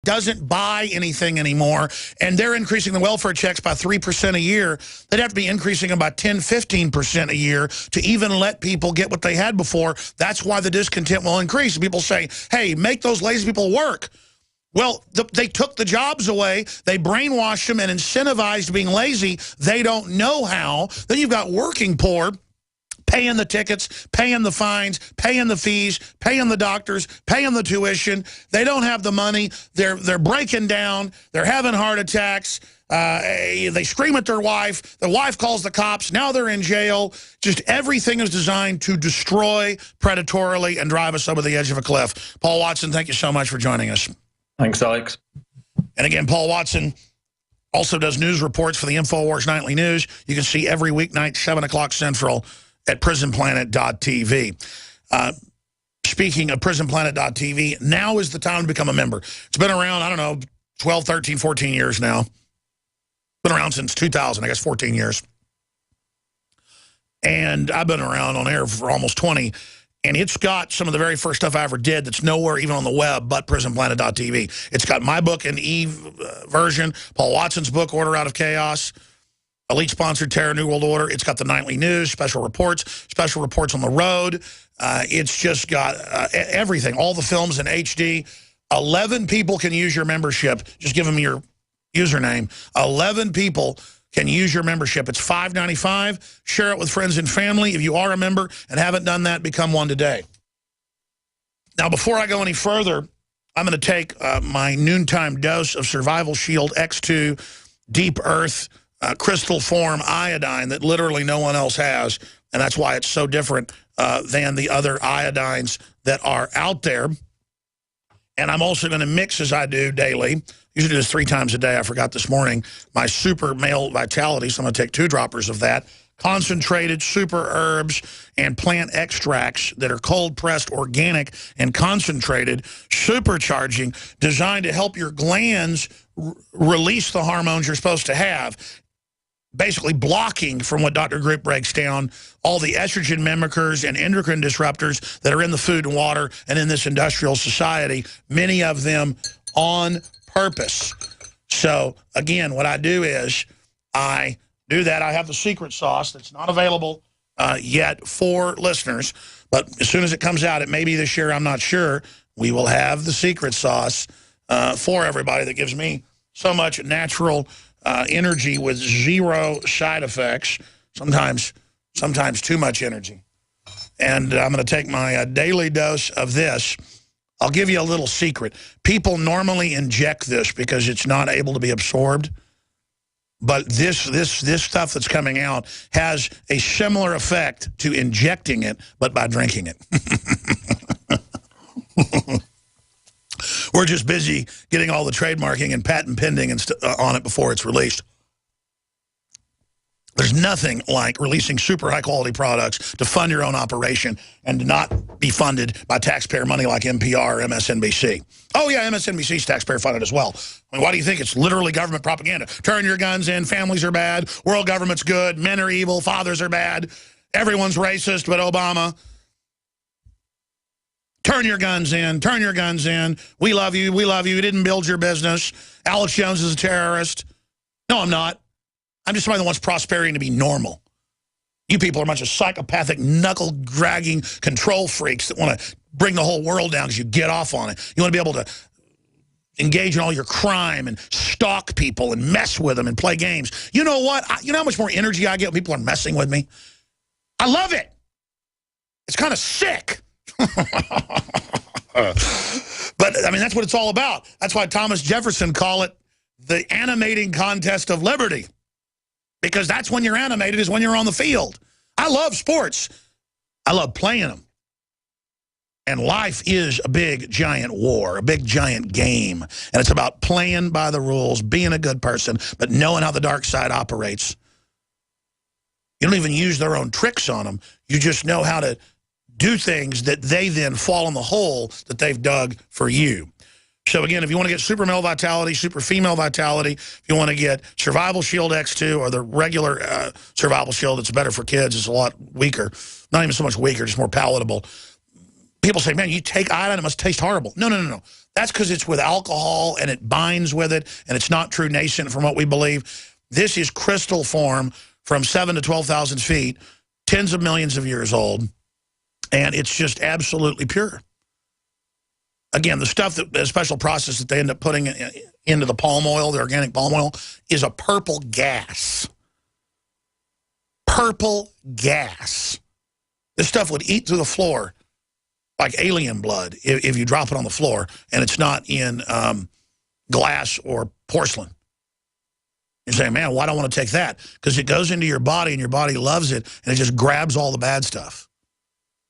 doesn't buy anything anymore, and they're increasing the welfare checks by 3% a year. They'd have to be increasing them by 10, 15% a year to even let people get what they had before. That's why the discontent will increase. People say, hey, make those lazy people work. Well, they took the jobs away. They brainwashed them and incentivized being lazy. They don't know how. Then you've got working poor paying the tickets, paying the fines, paying the fees, paying the doctors, paying the tuition. They don't have the money. They're breaking down. They're having heart attacks. They scream at their wife. The wife calls the cops. Now they're in jail. Just everything is designed to destroy predatorily and drive us over the edge of a cliff. Paul Watson, thank you so much for joining us. Thanks, Alex. And again, Paul Watson also does news reports for the InfoWars Nightly News. You can see every weeknight, 7 o'clock Central, at prisonplanet.tv. Speaking of prisonplanet.tv, now is the time to become a member. It's been around, I don't know, 12, 13, 14 years now. Been around since 2000, I guess 14 years. And I've been around on air for almost 20. And it's got some of the very first stuff I ever did that's nowhere even on the web but prisonplanet.tv. It's got my book in version, Paul Watson's book, Order Out of Chaos, Elite-sponsored Terror, New World Order. It's got the nightly news, special reports on the road. It's just got everything, all the films in HD. 11 people can use your membership. Just give them your username. 11 people can use your membership. It's $5.95. Share it with friends and family. If you are a member and haven't done that, become one today. Now, before I go any further, I'm going to take my noontime dose of Survival Shield X2 Deep Earth crystal form iodine that literally no one else has, and that's why it's so different than the other iodines that are out there. And I'm also going to mix, as I do daily, usually do this 3 times a day, I forgot this morning, my Super Male Vitality, so I'm going to take 2 droppers of that, concentrated super herbs and plant extracts that are cold-pressed, organic, and concentrated, supercharging, designed to help your glands release the hormones you're supposed to have, basically blocking, from what Dr. Group breaks down, all the estrogen mimickers and endocrine disruptors that are in the food and water and in this industrial society, many of them on purpose. So, again, what I do is I do that. I have the secret sauce that's not available yet for listeners, but as soon as it comes out, it may be this year, I'm not sure, we will have the secret sauce for everybody that gives me so much natural energy with 0 side effects, sometimes too much energy. And I'm going to take my daily dose of this. I'll give you a little secret. People normally inject this because it's not able to be absorbed. But this stuff that's coming out has a similar effect to injecting it, but by drinking it. We're just busy getting all the trademarking and patent pending and on it before it's released. There's nothing like releasing super high-quality products to fund your own operation and to not be funded by taxpayer money like NPR or MSNBC. Oh, yeah, MSNBC's taxpayer funded as well. I mean, why do you think it's literally government propaganda? Turn your guns in, families are bad, world government's good, men are evil, fathers are bad, everyone's racist but Obama. Turn your guns in, turn your guns in. We love you, you didn't build your business. Alex Jones is a terrorist. No, I'm not. I'm just somebody that wants prosperity to be normal. You people are a bunch of psychopathic, knuckle-dragging control freaks that want to bring the whole world down because you get off on it. You want to be able to engage in all your crime and stalk people and mess with them and play games. You know what? You know how much more energy I get when people are messing with me? I love it. It's kind of sick. But, I mean, that's what it's all about. That's why Thomas Jefferson called it the animating contest of liberty. Because that's when you're animated, is when you're on the field. I love sports. I love playing them. And life is a big, giant war, a big, giant game. And it's about playing by the rules, being a good person, but knowing how the dark side operates. You don't even use their own tricks on them. You just know how to do things that they then fall in the hole that they've dug for you. So, again, if you want to get Super Male Vitality, Super Female Vitality, if you want to get Survival Shield X2 or the regular Survival Shield, it's better for kids. It's a lot weaker. Not even so much weaker, just more palatable. People say, man, you take iodine, it must taste horrible. No, no, no, no. That's because it's with alcohol and it binds with it, and it's not true nascent from what we believe. This is crystal form from 7,000 to 12,000 feet, tens of millions of years old, and it's just absolutely pure. Again, the stuff, the special process that they end up putting into the palm oil, the organic palm oil, is a purple gas. Purple gas. This stuff would eat through the floor like alien blood if you drop it on the floor, and it's not in glass or porcelain. You're saying, man, why do I want to take that? Because it goes into your body, and your body loves it, and it just grabs all the bad stuff.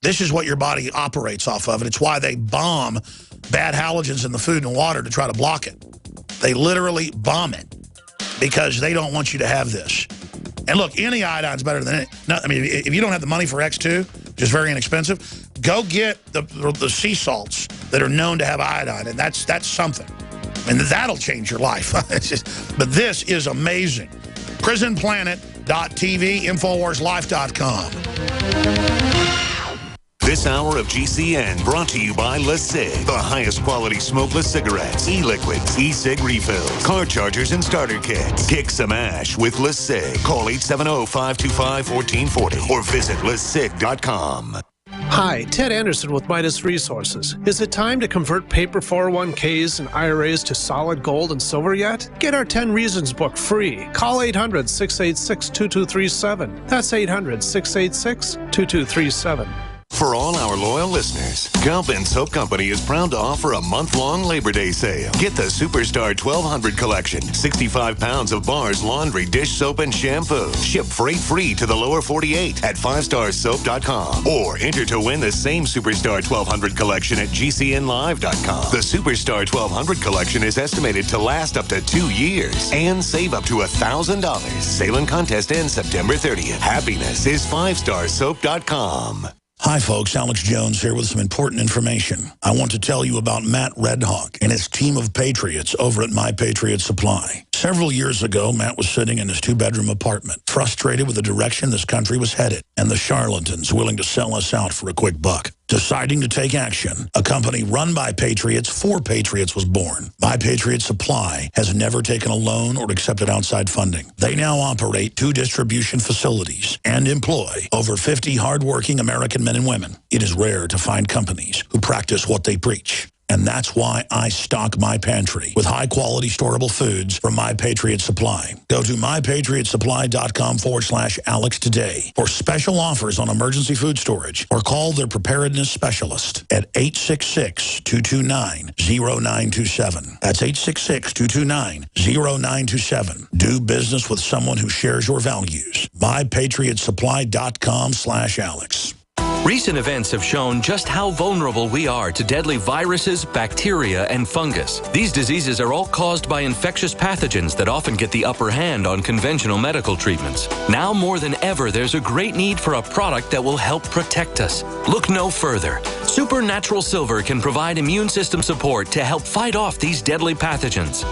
This is what your body operates off of, and it's why they bomb bad halogens in the food and water to try to block it. They literally bomb it because they don't want you to have this. And look, any iodine's better than it. No, I mean, if you don't have the money for X2, which is very inexpensive, go get the sea salts that are known to have iodine, and that's something. And that'll change your life. But this is amazing. PrisonPlanet.tv, InfoWarsLife.com. This hour of GCN brought to you by LeSig, the highest quality smokeless cigarettes, e-liquids, e-cig refills, car chargers, and starter kits. Kick some ash with LeSig. Call 870-525-1440 or visit LeSig.com. Hi, Ted Anderson with Midas Resources. Is it time to convert paper 401ks and IRAs to solid gold and silver yet? Get our 10 Reasons book free. Call 800-686-2237. That's 800-686-2237. For all our loyal listeners, Gump and Soap Company is proud to offer a month-long Labor Day sale. Get the Superstar 1200 collection, 65 pounds of bars, laundry, dish soap, and shampoo. Ship freight-free to the lower 48 at 5starsoap.com. Or enter to win the same Superstar 1200 collection at GCNlive.com. The Superstar 1200 collection is estimated to last up to 2 years and save up to $1,000. Sale and contest ends September 30th. Happiness is 5starsoap.com. Hi, folks. Alex Jones here with some important information. I want to tell you about Matt Redhawk and his team of patriots over at My Patriot Supply. Several years ago, Matt was sitting in his 2-bedroom apartment, frustrated with the direction this country was headed and the charlatans willing to sell us out for a quick buck. Deciding to take action, a company run by patriots for patriots was born. My Patriot Supply has never taken a loan or accepted outside funding. They now operate 2 distribution facilities and employ over 50 hardworking American men and women. It is rare to find companies who practice what they preach. And that's why I stock my pantry with high-quality storable foods from My Patriot Supply. Go to mypatriotsupply.com/Alex today for special offers on emergency food storage, or call their preparedness specialist at 866-229-0927. That's 866-229-0927. Do business with someone who shares your values. mypatriotsupply.com/Alex. Recent events have shown just how vulnerable we are to deadly viruses, bacteria, and fungus. These diseases are all caused by infectious pathogens that often get the upper hand on conventional medical treatments. Now more than ever, there's a great need for a product that will help protect us. Look no further. Supernatural Silver can provide immune system support to help fight off these deadly pathogens.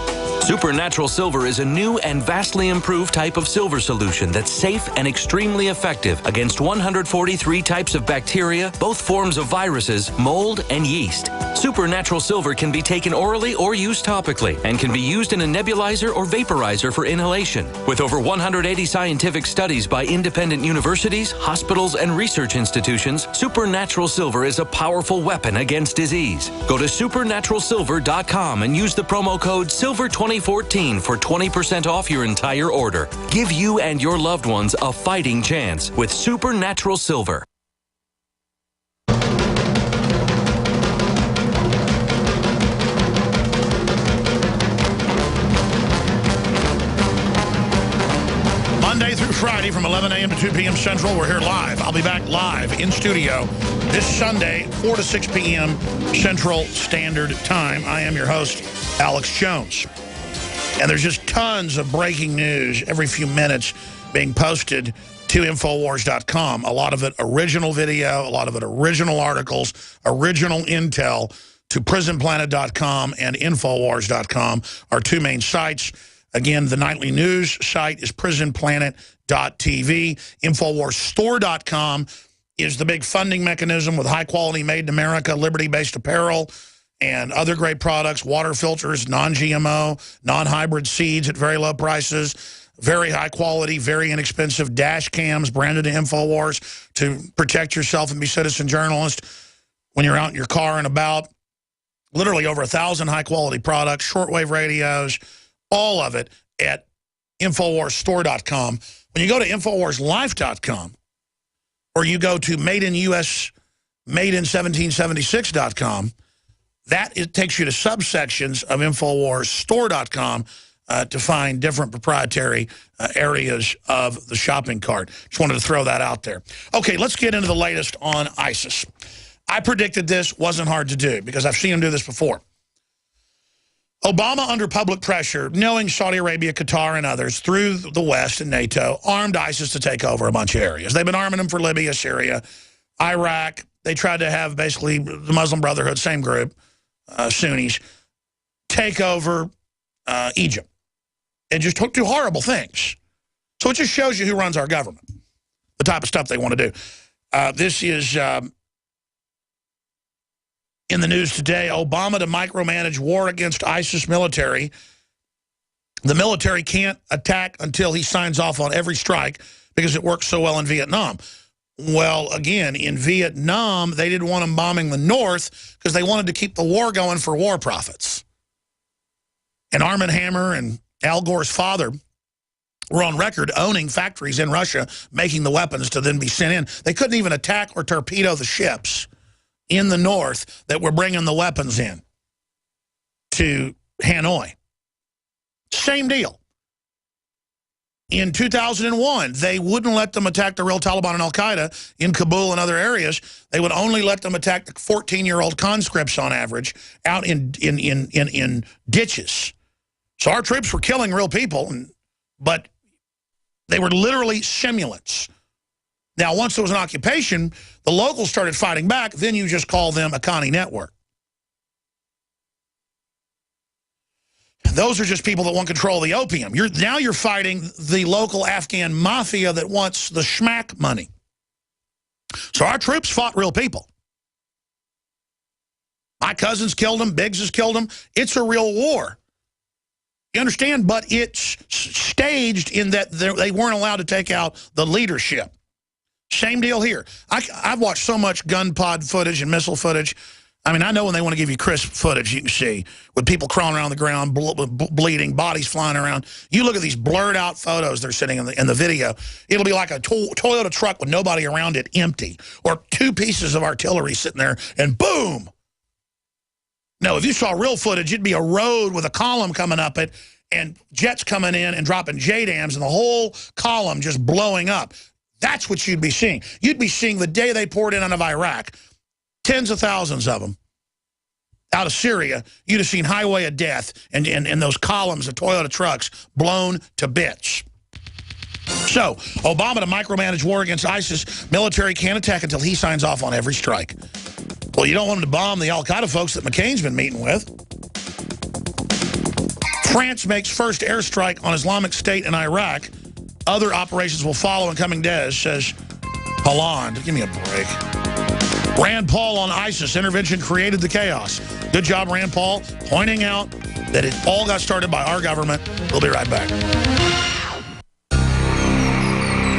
Supernatural Silver is a new and vastly improved type of silver solution that's safe and extremely effective against 143 types of bacteria, both forms of viruses, mold, and yeast. Supernatural Silver can be taken orally or used topically and can be used in a nebulizer or vaporizer for inhalation. With over 180 scientific studies by independent universities, hospitals, and research institutions, Supernatural Silver is a powerful weapon against disease. Go to supernaturalsilver.com and use the promo code SILVER2014 for 20% off your entire order. Give you and your loved ones a fighting chance with Supernatural Silver. Monday through Friday from 11 a.m. to 2 p.m. Central, we're here live. I'll be back live in studio this Sunday, 4 to 6 p.m. Central Standard Time. I am your host, Alex Jones. And there's just tons of breaking news every few minutes being posted to Infowars.com. A lot of it original video, a lot of it original articles, original intel to PrisonPlanet.com and Infowars.com, our 2 main sites. Again, the nightly news site is PrisonPlanet.tv. InfoWarsStore.com is the big funding mechanism with high-quality made-in-America, liberty-based apparel, and other great products, water filters, non-GMO, non-hybrid seeds at very low prices, very high quality, very inexpensive dash cams branded to InfoWars to protect yourself and be citizen journalist when you're out in your car and about. Literally over 1,000 high-quality products, shortwave radios, all of it at InfoWarsStore.com. When you go to InfoWarsLife.com, or you go to MadeIn1776.com, it takes you to subsections of InfoWarsStore.com to find different proprietary areas of the shopping cart. Just wanted to throw that out there. Okay, let's get into the latest on ISIS. I predicted this wasn't hard to do because I've seen him do this before. Obama, under public pressure, knowing Saudi Arabia, Qatar, and others through the West and NATO, armed ISIS to take over a bunch of areas. They've been arming them for Libya, Syria, Iraq. They tried to have basically the Muslim Brotherhood, same group, Sunnis, take over Egypt. And just do horrible things. So it just shows you who runs our government, the type of stuff they want to do. This is in the news today. Obama to micromanage war against ISIS military. The military can't attack until he signs off on every strike because it works so well in Vietnam. Well, again, in Vietnam, they didn't want them bombing the North because they wanted to keep the war going for war profits. And Arm & Hammer and Al Gore's father were on record owning factories in Russia, making the weapons to then be sent in. They couldn't even attack or torpedo the ships in the North that were bringing the weapons in to Hanoi. Same deal. In 2001, they wouldn't let them attack the real Taliban and Al-Qaeda in Kabul and other areas. They would only let them attack the 14-year-old conscripts on average out in ditches. So our troops were killing real people, but they were literally simulants. Now, once there was an occupation, the locals started fighting back. Then you just call them a Connie network. Those are just people that want control of the opium. Now you're fighting the local Afghan mafia that wants the schmack money. So our troops fought real people. My cousins killed them. Biggs has killed them. It's a real war. You understand? But it's staged in that they weren't allowed to take out the leadership. Same deal here. I've watched so much gun pod footage and missile footage. I mean, I know when they want to give you crisp footage, you can see, with people crawling around the ground, bleeding, bodies flying around. You look at these blurred out photos they're sitting in the video. It'll be like a Toyota truck with nobody around it, empty, or two pieces of artillery sitting there, and boom. No, if you saw real footage, it'd be a road with a column coming up it, and jets coming in and dropping JDAMs, and the whole column just blowing up. That's what you'd be seeing. You'd be seeing the day they poured in out of Iraq, tens of thousands of them out of Syria. You'd have seen Highway of Death and those columns of Toyota trucks blown to bits. So, Obama to micromanage war against ISIS. Military can't attack until he signs off on every strike. Well, you don't want him to bomb the Al-Qaeda folks that McCain's been meeting with. France makes first airstrike on Islamic State in Iraq. Other operations will follow in coming days, says Hollande. Give me a break. Rand Paul on ISIS. Intervention created the chaos. Good job, Rand Paul, pointing out that it all got started by our government. We'll be right back.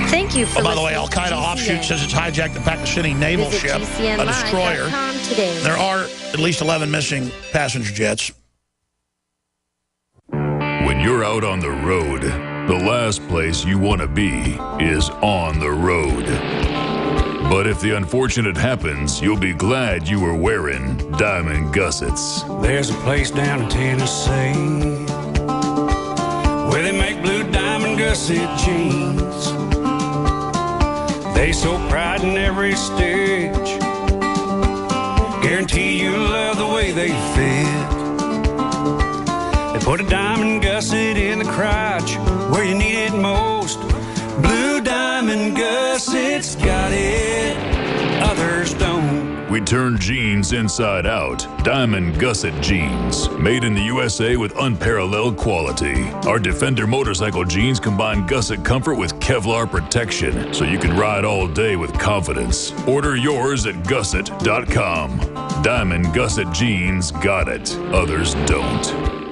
Thank you for by the way, Al-Qaeda offshoot says it's hijacked the Pakistani naval ship, a destroyer. There are at least 11 missing passenger jets. When you're out on the road, the last place you want to be is on the road. But if the unfortunate happens, you'll be glad you were wearing diamond gussets. There's a place down in Tennessee where they make blue diamond gusset jeans. They so pride in every stitch, guarantee you'll love the way they fit. They put a diamond gusset in the crotch where you need it most. Blue diamond gussets got it, others don't. We turn jeans inside out. Diamond Gusset Jeans. Made in the USA with unparalleled quality. Our Defender motorcycle jeans combine gusset comfort with Kevlar protection, so you can ride all day with confidence. Order yours at gusset.com. Diamond Gusset Jeans got it. Others don't.